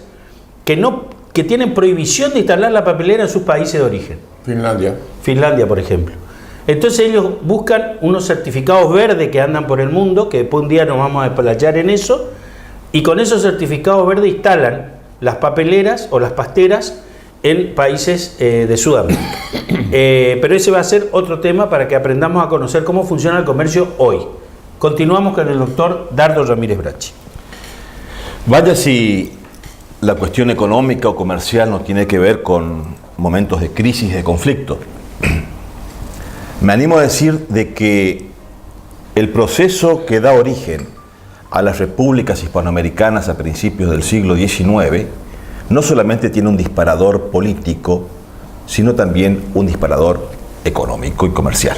que tienen prohibición de instalar la papelera en sus países de origen. Finlandia, por ejemplo. Entonces ellos buscan unos certificados verdes que andan por el mundo, que después un día nos vamos a desplayar en eso, y con esos certificados verdes instalan las papeleras o las pasteras en países de Sudamérica. Pero ese va a ser otro tema para que aprendamos a conocer cómo funciona el comercio hoy. Continuamos con el doctor Dardo Ramírez Brachi. Vaya si la cuestión económica o comercial no tiene que ver con momentos de crisis, de conflicto. Me animo a decir de que el proceso que da origen a las repúblicas hispanoamericanas a principios del siglo XIX no solamente tiene un disparador político, sino también un disparador económico y comercial.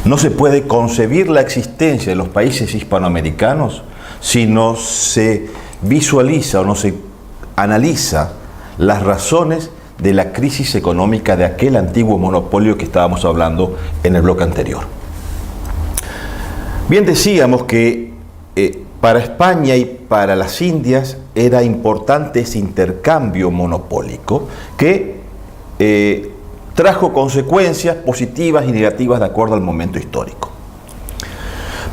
No se puede concebir la existencia de los países hispanoamericanos si no se visualiza o no se analiza las razones de la crisis económica de aquel antiguo monopolio que estábamos hablando en el bloque anterior. Bien decíamos que para España y para las Indias era importante ese intercambio monopólico que trajo consecuencias positivas y negativas de acuerdo al momento histórico.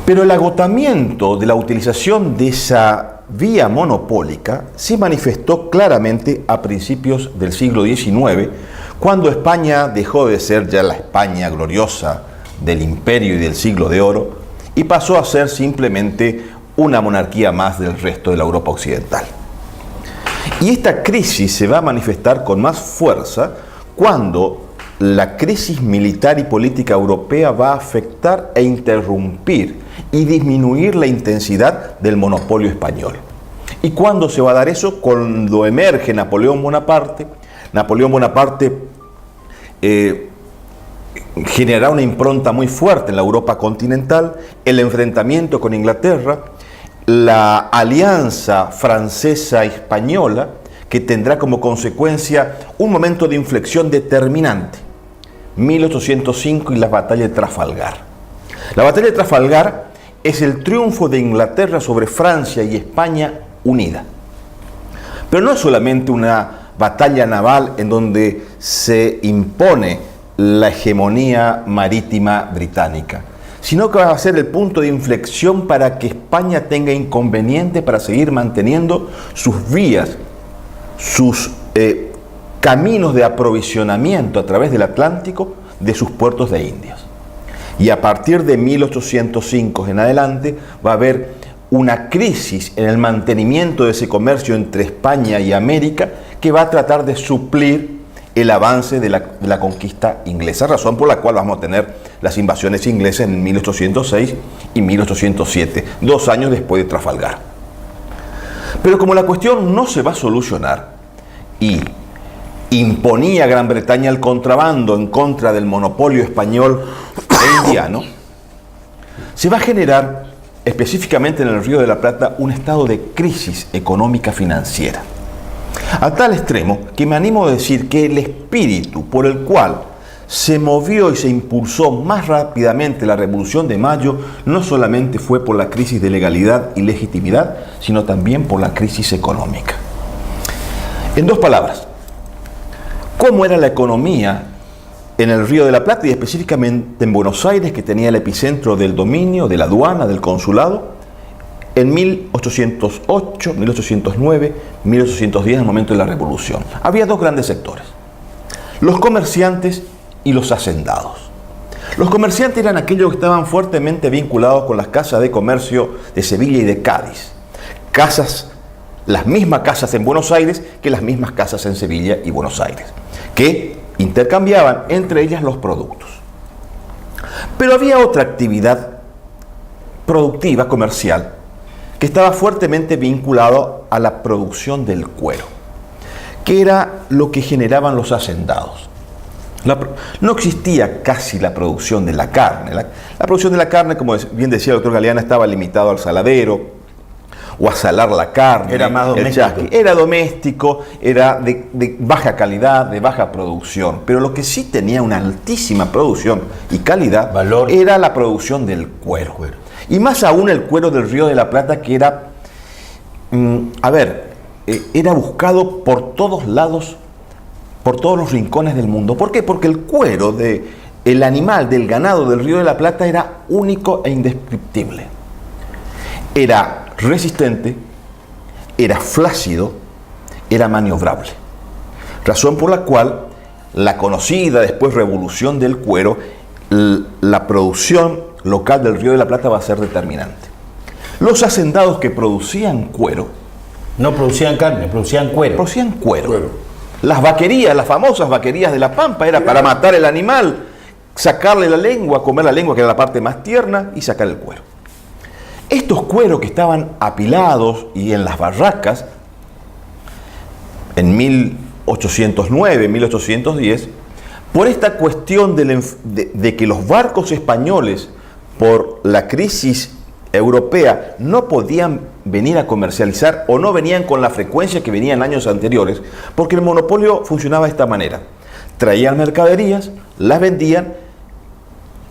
Pero el agotamiento de la utilización de esa vía monopólica se manifestó claramente a principios del siglo XIX, cuando España dejó de ser ya la España gloriosa del imperio y del siglo de oro y pasó a ser simplemente una monarquía más del resto de la Europa occidental. Y esta crisis se va a manifestar con más fuerza cuando la crisis militar y política europea va a afectar e interrumpir y disminuir la intensidad del monopolio español. ¿Y cuándo se va a dar eso? Cuando emerge Napoleón Bonaparte. Napoleón Bonaparte generará una impronta muy fuerte en la Europa continental, el enfrentamiento con Inglaterra, la alianza francesa-española, que tendrá como consecuencia un momento de inflexión determinante, 1805 y la batalla de Trafalgar. La batalla de Trafalgar es el triunfo de Inglaterra sobre Francia y España unida. Pero no es solamente una batalla naval en donde se impone la hegemonía marítima británica, sino que va a ser el punto de inflexión para que España tenga inconveniente para seguir manteniendo sus vías, sus caminos de aprovisionamiento a través del Atlántico de sus puertos de Indias. Y a partir de 1805 en adelante va a haber una crisis en el mantenimiento de ese comercio entre España y América que va a tratar de suplir el avance de la conquista inglesa, razón por la cual vamos a tener las invasiones inglesas en 1806 y 1807, 2 años después de Trafalgar. Pero como la cuestión no se va a solucionar y imponía a Gran Bretaña el contrabando en contra del monopolio español e indiano, se va a generar específicamente en el Río de la Plata un estado de crisis económica financiera. A tal extremo que me animo a decir que el espíritu por el cual se movió y se impulsó más rápidamente la Revolución de Mayo no solamente fue por la crisis de legalidad y legitimidad, sino también por la crisis económica. En 2 palabras, ¿cómo era la economía en el Río de la Plata y específicamente en Buenos Aires, que tenía el epicentro del dominio, de la aduana, del consulado? En 1808, 1809, 1810, en el momento de la Revolución, había 2 grandes sectores: los comerciantes y los hacendados. Los comerciantes eran aquellos que estaban fuertemente vinculados con las casas de comercio de Sevilla y de Cádiz, casas las mismas casas en Buenos Aires que las mismas casas en Sevilla y Buenos Aires, que intercambiaban entre ellas los productos. Pero había otra actividad productiva, comercial, que estaba fuertemente vinculado a la producción del cuero, que era lo que generaban los hacendados. No existía casi la producción de la carne. La producción de la carne, como bien decía el doctor Galeana, estaba limitado al saladero o a salar la carne. Era más doméstico. Era doméstico, era de baja calidad, de baja producción. Pero lo que sí tenía una altísima producción y calidad era la producción del cuero. Y más aún el cuero del Río de la Plata, que era, era buscado por todos lados, por todos los rincones del mundo. ¿Por qué? Porque el cuero del animal, del ganado del Río de la Plata era único e indescriptible. Era resistente, era flácido, era maniobrable. Razón por la cual la conocida después revolución del cuero, la producción local del Río de la Plata va a ser determinante. Los hacendados que producían cuero, no producían carne, producían cuero. Producían cuero. Las vaquerías, las famosas vaquerías de la Pampa, era para matar el animal, sacarle la lengua, comer la lengua, que era la parte más tierna, y sacar el cuero. Estos cueros que estaban apilados y en las barracas, en 1809, 1810, por esta cuestión de que los barcos españoles, por la crisis europea, no podían venir a comercializar o no venían con la frecuencia que venían años anteriores, porque el monopolio funcionaba de esta manera. Traían mercaderías, las vendían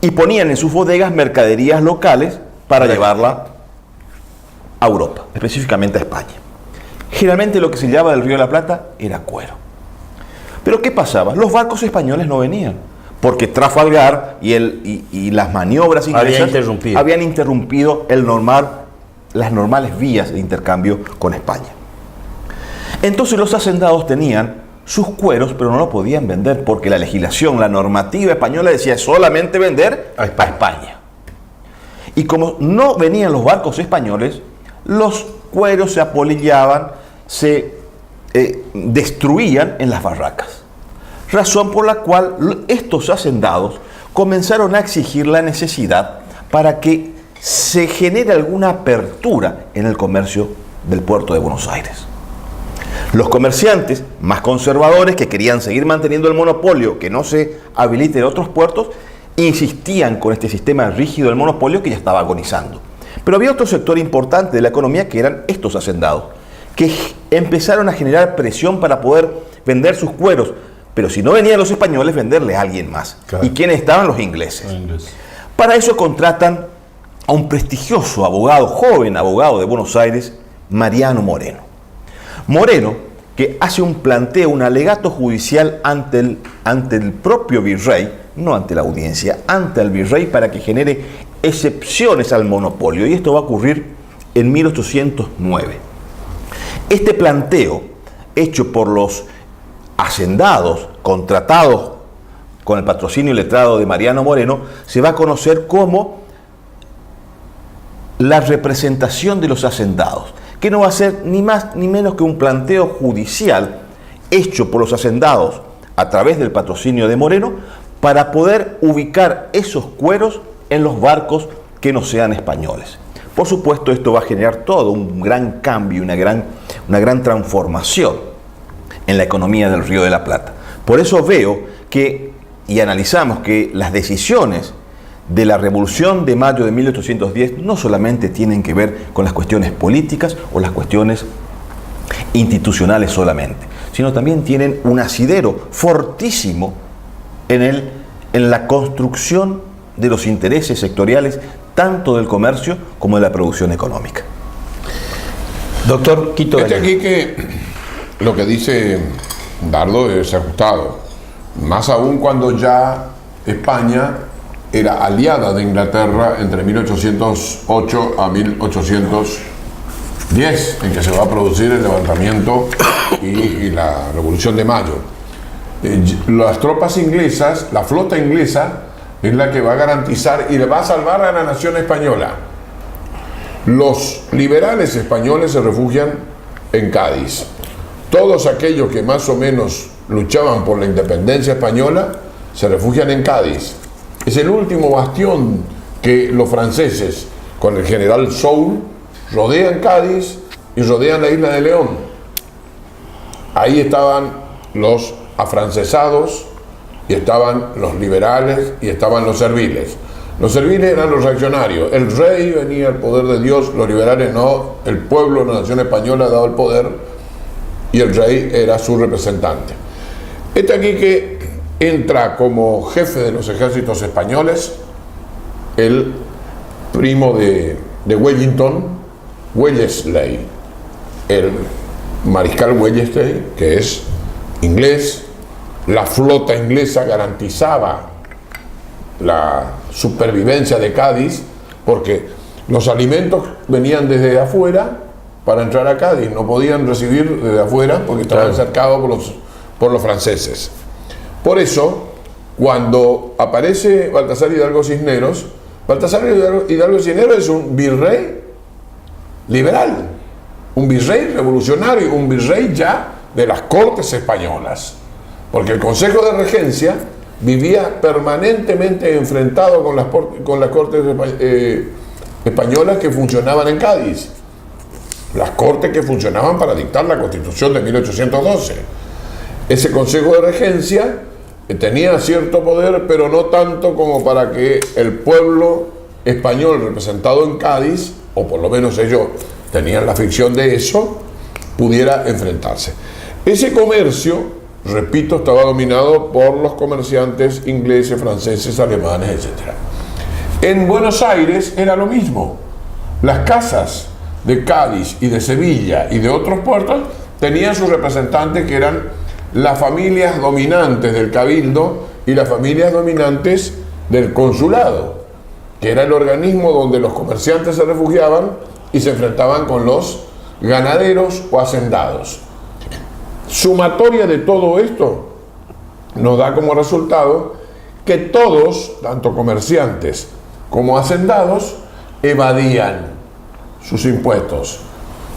y ponían en sus bodegas mercaderías locales para llevarla a Europa, específicamente a España. Generalmente lo que se llevaba del Río de la Plata era cuero. Pero ¿qué pasaba? Los barcos españoles no venían, porque Trafalgar y las maniobras inglesas habían interrumpido las normales vías de intercambio con España. Entonces los hacendados tenían sus cueros, pero no lo podían vender porque la legislación, la normativa española decía solamente vender a España. Y como no venían los barcos españoles, los cueros se apolillaban, se destruían en las barracas. Razón por la cual estos hacendados comenzaron a exigir la necesidad para que se genere alguna apertura en el comercio del puerto de Buenos Aires. Los comerciantes más conservadores, que querían seguir manteniendo el monopolio, que no se habilite en otros puertos, insistían con este sistema rígido del monopolio que ya estaba agonizando. Pero había otro sector importante de la economía, que eran estos hacendados, que empezaron a generar presión para poder vender sus cueros, pero si no venían los españoles, venderle a alguien más. Claro. ¿Y quiénes estaban? Los ingleses. Para eso contratan a un prestigioso abogado, joven abogado de Buenos Aires, Mariano Moreno. Moreno, que hace un planteo, un alegato judicial ante el propio virrey, no ante la audiencia, ante el virrey, para que genere excepciones al monopolio. Y esto va a ocurrir en 1809. Este planteo, hecho por los hacendados contratados con el patrocinio letrado de Mariano Moreno, se va a conocer como la representación de los hacendados, que no va a ser ni más ni menos que un planteo judicial hecho por los hacendados a través del patrocinio de Moreno para poder ubicar esos cueros en los barcos que no sean españoles. Por supuesto, esto va a generar todo un gran cambio, una gran transformación en la economía del Río de la Plata. Por eso veo y analizamos que las decisiones de la Revolución de Mayo de 1810 no solamente tienen que ver con las cuestiones políticas o las cuestiones institucionales solamente, sino también tienen un asidero fortísimo en la construcción de los intereses sectoriales, tanto del comercio como de la producción económica. Doctor Quito Galeana. Aquí que lo que dice Dardo es ajustado, más aún cuando ya España era aliada de Inglaterra entre 1808 a 1810, en que se va a producir el levantamiento y la Revolución de Mayo. Las tropas inglesas, la flota inglesa, es la que va a garantizar y le va a salvar a la nación española. Los liberales españoles se refugian en Cádiz. Todos aquellos que más o menos luchaban por la independencia española se refugian en Cádiz. Es el último bastión que los franceses, con el general Soult, rodean Cádiz y rodean la isla de León. Ahí estaban los afrancesados, y estaban los liberales, y estaban los serviles. Los serviles eran los reaccionarios. El rey venía al poder de Dios, los liberales no. El pueblo, la nación española daba el poder y el rey era su representante. Este aquí que entra como jefe de los ejércitos españoles, el primo de Wellington, Wellesley, el mariscal Wellesley, que es inglés. La flota inglesa garantizaba la supervivencia de Cádiz porque los alimentos venían desde afuera para entrar a Cádiz, no podían recibir desde afuera porque estaban cercados por los franceses. Por eso, cuando aparece Baltasar Hidalgo Cisneros, Baltasar Hidalgo Cisneros es un virrey liberal, un virrey revolucionario, un virrey ya de las Cortes españolas, porque el Consejo de Regencia vivía permanentemente enfrentado con las Cortes españolas que funcionaban en Cádiz, las Cortes que funcionaban para dictar la Constitución de 1812. Ese Consejo de Regencia tenía cierto poder, pero no tanto como para que el pueblo español representado en Cádiz, o por lo menos ellos tenían la ficción de eso, pudiera enfrentarse. Ese comercio, repito, estaba dominado por los comerciantes ingleses, franceses, alemanes, etc. En Buenos Aires era lo mismo. Las casas de Cádiz y de Sevilla y de otros puertos tenían sus representantes, que eran las familias dominantes del cabildo y las familias dominantes del consulado, que era el organismo donde los comerciantes se refugiaban y se enfrentaban con los ganaderos o hacendados. Sumatoria de todo esto nos da como resultado que todos, tanto comerciantes como hacendados, evadían sus impuestos.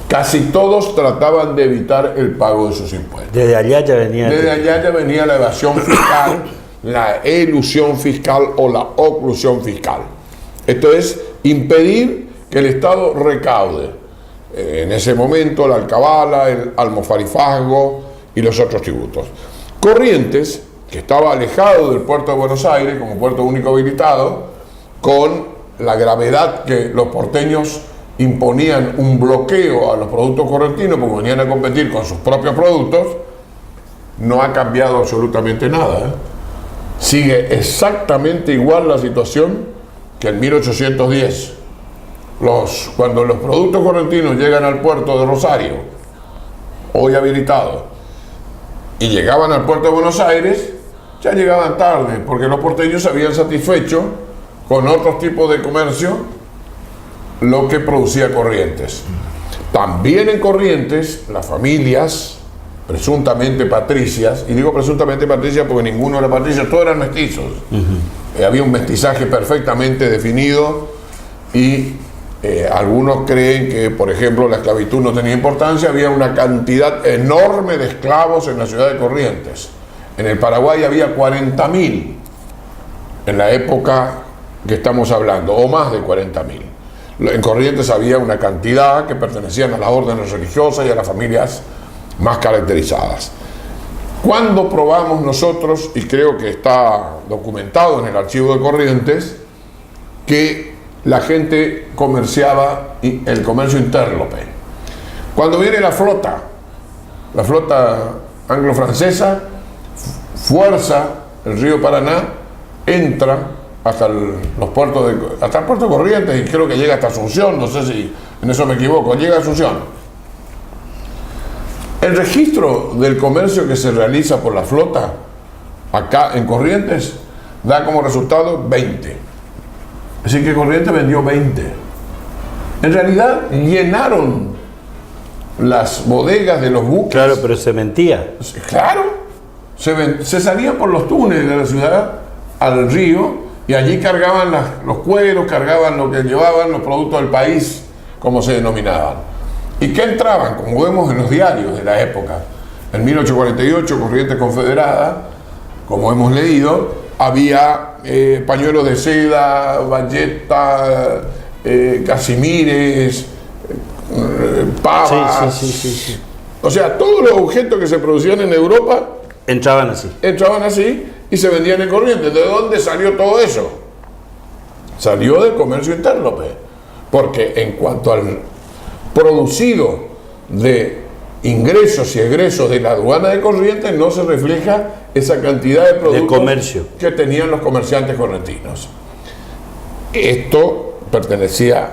Casi todos trataban de evitar el pago de sus impuestos. Desde allá ya venía la evasión fiscal, la elusión fiscal o la oclusión fiscal. Esto es impedir que el Estado recaude. En ese momento la alcabala, el almofarifazgo y los otros tributos. Corrientes, que estaba alejado del puerto de Buenos Aires como puerto único habilitado, con la gravedad que los porteños imponían un bloqueo a los productos correntinos porque venían a competir con sus propios productos, no ha cambiado absolutamente nada. Sigue exactamente igual la situación que en 1810. Cuando los productos correntinos llegan al puerto de Rosario, hoy habilitado, y llegaban al puerto de Buenos Aires, ya llegaban tarde, porque los porteños habían satisfecho con otros tipos de comercio lo que producía Corrientes. También en Corrientes, las familias presuntamente patricias, y digo presuntamente patricias porque ninguno era patricio, todos eran mestizos. Había un mestizaje perfectamente definido y algunos creen que, por ejemplo, la esclavitud no tenía importancia. Había una cantidad enorme de esclavos en la ciudad de Corrientes. En el Paraguay había 40.000 en la época que estamos hablando, o más de 40.000. En Corrientes había una cantidad que pertenecían a las órdenes religiosas y a las familias más caracterizadas. Cuando probamos nosotros, y creo que está documentado en el archivo de Corrientes, que la gente comerciaba el comercio interlope. Cuando viene la flota anglo-francesa, fuerza el río Paraná, entra hasta el puerto de Corrientes y creo que llega hasta Asunción, no sé si en eso me equivoco, llega a Asunción. El registro del comercio que se realiza por la flota acá en Corrientes da como resultado 20. Así que Corrientes vendió 20. En realidad llenaron las bodegas de los buques. Claro, pero se mentía. Claro, se salían por los túneles de la ciudad al río y allí cargaban los cueros, cargaban lo que llevaban, los productos del país, como se denominaban. y que entraban, como vemos en los diarios de la época. En 1848, Corrientes Confederada, como hemos leído, había pañuelos de seda, bayeta, casimires, pavas. Sí. O sea, todos los objetos que se producían en Europa Entraban así. entraban así y se vendían en Corrientes. ¿De dónde salió todo eso? Salió del comercio interno, porque en cuanto al producido de ingresos y egresos de la aduana de Corrientes, no se refleja esa cantidad de productos comercio que tenían los comerciantes correntinos. Esto pertenecía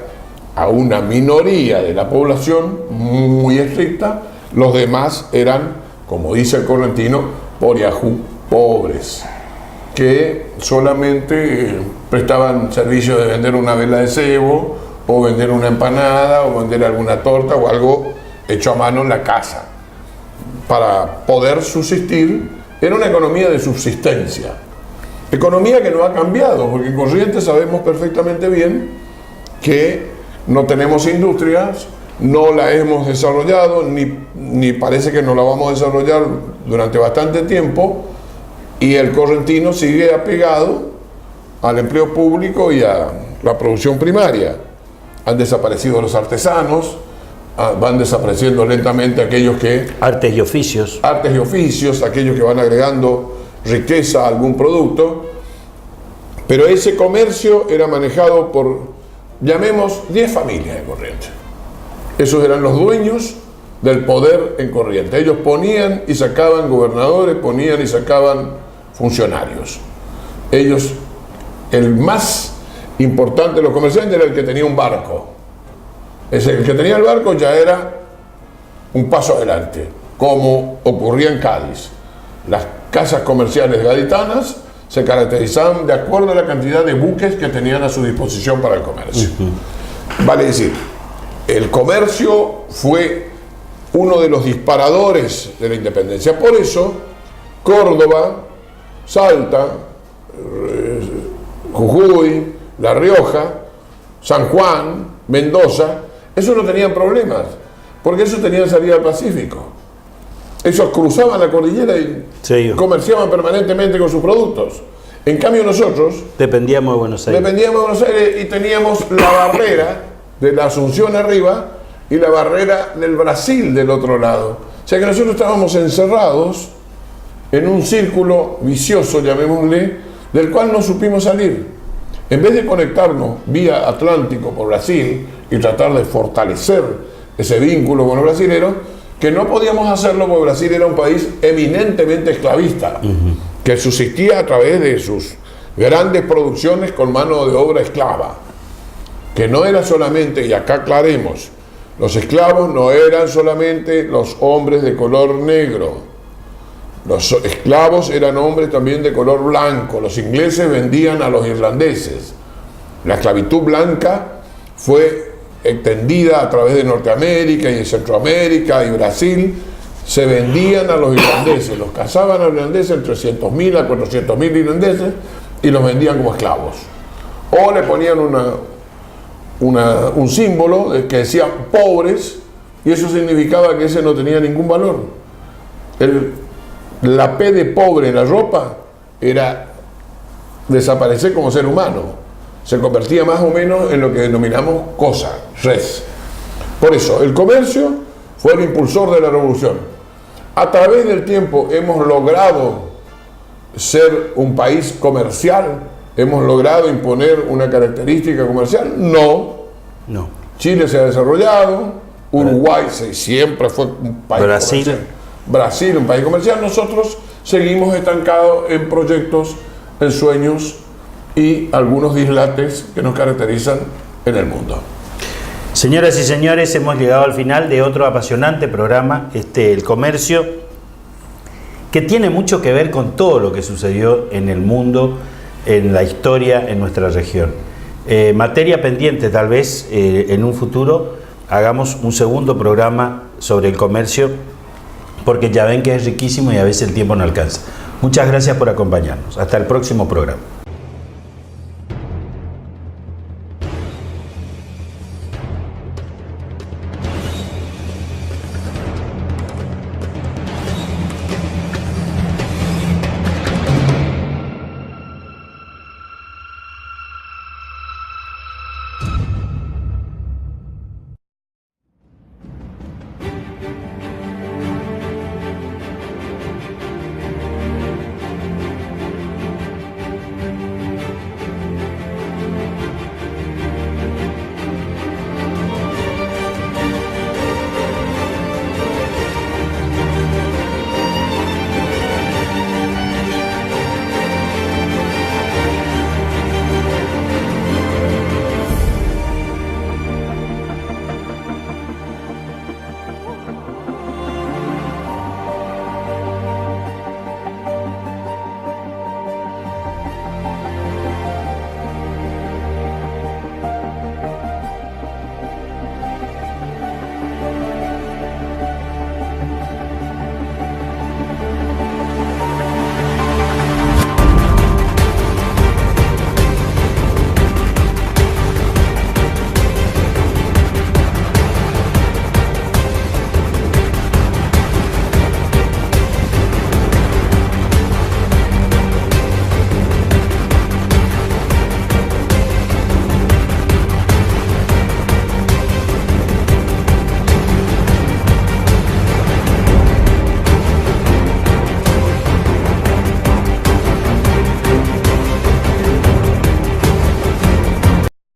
a una minoría de la población muy estricta. Los demás eran, como dice el correntino, poriajú, pobres, que solamente prestaban servicio de vender una vela de cebo, o vender una empanada, o vender alguna torta, o algo hecho a mano en la casa. Para poder subsistir, era una economía de subsistencia. Economía que no ha cambiado, porque en Corrientes sabemos perfectamente bien que no tenemos industrias, no la hemos desarrollado, ni parece que no la vamos a desarrollar durante bastante tiempo, y el correntino sigue apegado al empleo público y a la producción primaria. Han desaparecido los artesanos, van desapareciendo lentamente aquellos que... Artes y oficios, aquellos que van agregando riqueza a algún producto, pero ese comercio era manejado por, llamemos, 10 familias de Corrientes. Esos eran los dueños del poder en Corrientes. Ellos ponían y sacaban gobernadores, ponían y sacaban funcionarios. Ellos, el más importante de los comerciantes era el que tenía un barco. El que tenía el barco ya era un paso adelante, como ocurría en Cádiz. Las casas comerciales gaditanas se caracterizaban de acuerdo a la cantidad de buques que tenían a su disposición para el comercio. Vale decir, el comercio fue uno de los disparadores de la independencia. Por eso, Córdoba, Salta, Jujuy, La Rioja, San Juan, Mendoza, esos no tenían problemas, porque esos tenían salida al Pacífico. Esos cruzaban la cordillera y comerciaban permanentemente con sus productos. En cambio nosotros dependíamos de Buenos Aires y teníamos la barrera de la Asunción arriba y la barrera del Brasil del otro lado. O sea que nosotros estábamos encerrados en un círculo vicioso, llamémosle, del cual no supimos salir. En vez de conectarnos vía Atlántico por Brasil y tratar de fortalecer ese vínculo con los brasileros, que no podíamos hacerlo porque Brasil era un país eminentemente esclavista, que subsistía a través de sus grandes producciones con mano de obra esclava, que no era solamente, y acá aclaremos, los esclavos no eran solamente los hombres de color negro, los esclavos eran hombres también de color blanco. Los ingleses vendían a los irlandeses. La esclavitud blanca fue extendida a través de Norteamérica y de Centroamérica y Brasil. Se vendían a los irlandeses, los cazaban a los irlandeses en 300.000 a 400.000 irlandeses y los vendían como esclavos. O le ponían un símbolo que decía pobres, y eso significaba que ese no tenía ningún valor. La P de pobre en la ropa era desaparecer como ser humano. Se convertía más o menos en lo que denominamos cosa, res. Por eso, el comercio fue el impulsor de la revolución. A través del tiempo hemos logrado ser un país comercial, hemos logrado imponer una característica comercial. No. Chile se ha desarrollado, Uruguay siempre fue un país comercial. Brasil, un país comercial. Nosotros seguimos estancados en proyectos, en sueños y algunos dislates que nos caracterizan en el mundo. Señoras y señores, hemos llegado al final de otro apasionante programa, El Comercio, que tiene mucho que ver con todo lo que sucedió en el mundo, en la historia, en nuestra región. Materia pendiente, tal vez en un futuro hagamos un segundo programa sobre el comercio, porque ya ven que es riquísimo y a veces el tiempo no alcanza. Muchas gracias por acompañarnos. Hasta el próximo programa.